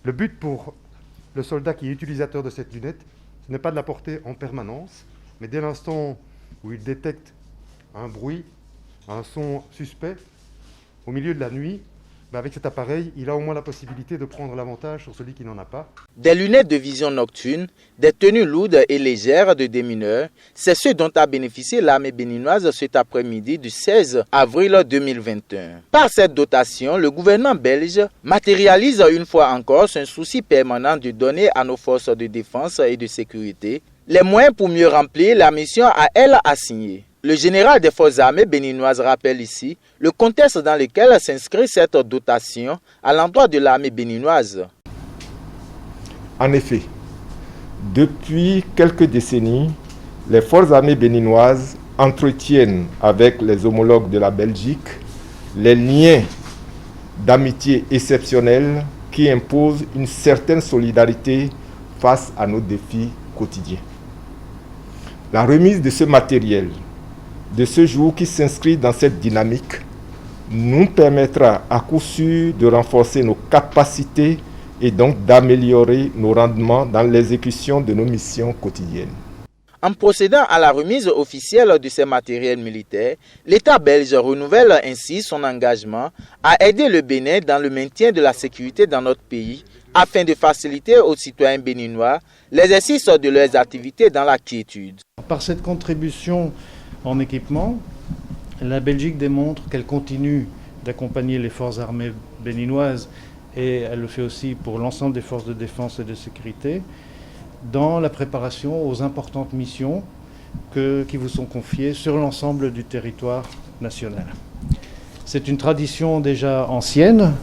Le but pour le soldat qui est utilisateur de cette lunette, ce n'est pas de la porter en permanence, mais dès l'instant où il détecte un bruit, un son suspect, au milieu de la nuit, avec cet appareil, il a au moins la possibilité de prendre l'avantage sur celui qui n'en a pas. Des lunettes de vision nocturne, des tenues lourdes et légères de démineurs, c'est ce dont a bénéficié l'armée béninoise cet après-midi du 16 avril 2021. Par cette dotation, le gouvernement belge matérialise une fois encore son souci permanent de donner à nos forces de défense et de sécurité les moyens pour mieux remplir la mission à elles assignée. Le général des forces armées béninoises rappelle ici le contexte dans lequel s'inscrit cette dotation à l'endroit de l'armée béninoise. En effet, depuis quelques décennies, les forces armées béninoises entretiennent avec les homologues de la Belgique les liens d'amitié exceptionnels qui imposent une certaine solidarité face à nos défis quotidiens. La remise de ce matériel de ce jour qui s'inscrit dans cette dynamique nous permettra à coup sûr de renforcer nos capacités et donc d'améliorer nos rendements dans l'exécution de nos missions quotidiennes. En procédant à la remise officielle de ces matériels militaires, l'État belge renouvelle ainsi son engagement à aider le Bénin dans le maintien de la sécurité dans notre pays afin de faciliter aux citoyens béninois l'exercice de leurs activités dans la quiétude. Par cette contribution en équipement, la Belgique démontre qu'elle continue d'accompagner les forces armées béninoises et elle le fait aussi pour l'ensemble des forces de défense et de sécurité dans la préparation aux importantes missions qui vous sont confiées sur l'ensemble du territoire national. C'est une tradition déjà ancienne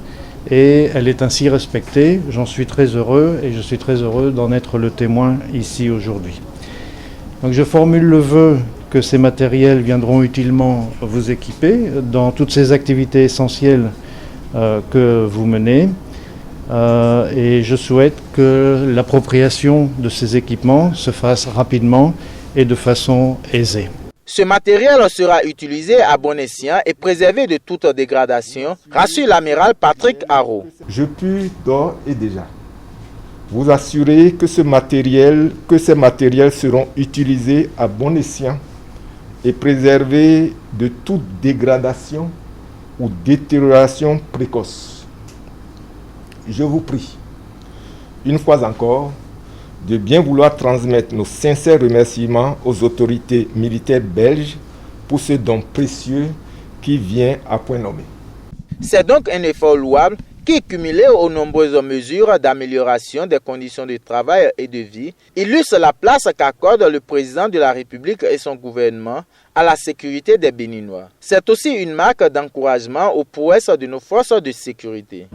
et elle est ainsi respectée. J'en suis très heureux et je suis très heureux d'en être le témoin ici aujourd'hui. Donc je formule le vœu que ces matériels viendront utilement vous équiper dans toutes ces activités essentielles que vous menez. Et je souhaite que l'appropriation de ces équipements se fasse rapidement et de façon aisée. Ce matériel sera utilisé à bon escient et préservé de toute dégradation, rassure l'amiral Patrick Haro. Je puis d'ores et déjà vous assurer que ces matériels seront utilisés à bon escient et préservés de toute dégradation ou détérioration précoce. Je vous prie, une fois encore, de bien vouloir transmettre nos sincères remerciements aux autorités militaires belges pour ce don précieux qui vient à point nommé. C'est donc un effort louable qui, cumulé aux nombreuses mesures d'amélioration des conditions de travail et de vie, illustre la place qu'accorde le président de la République et son gouvernement à la sécurité des Béninois. C'est aussi une marque d'encouragement aux prouesses de nos forces de sécurité.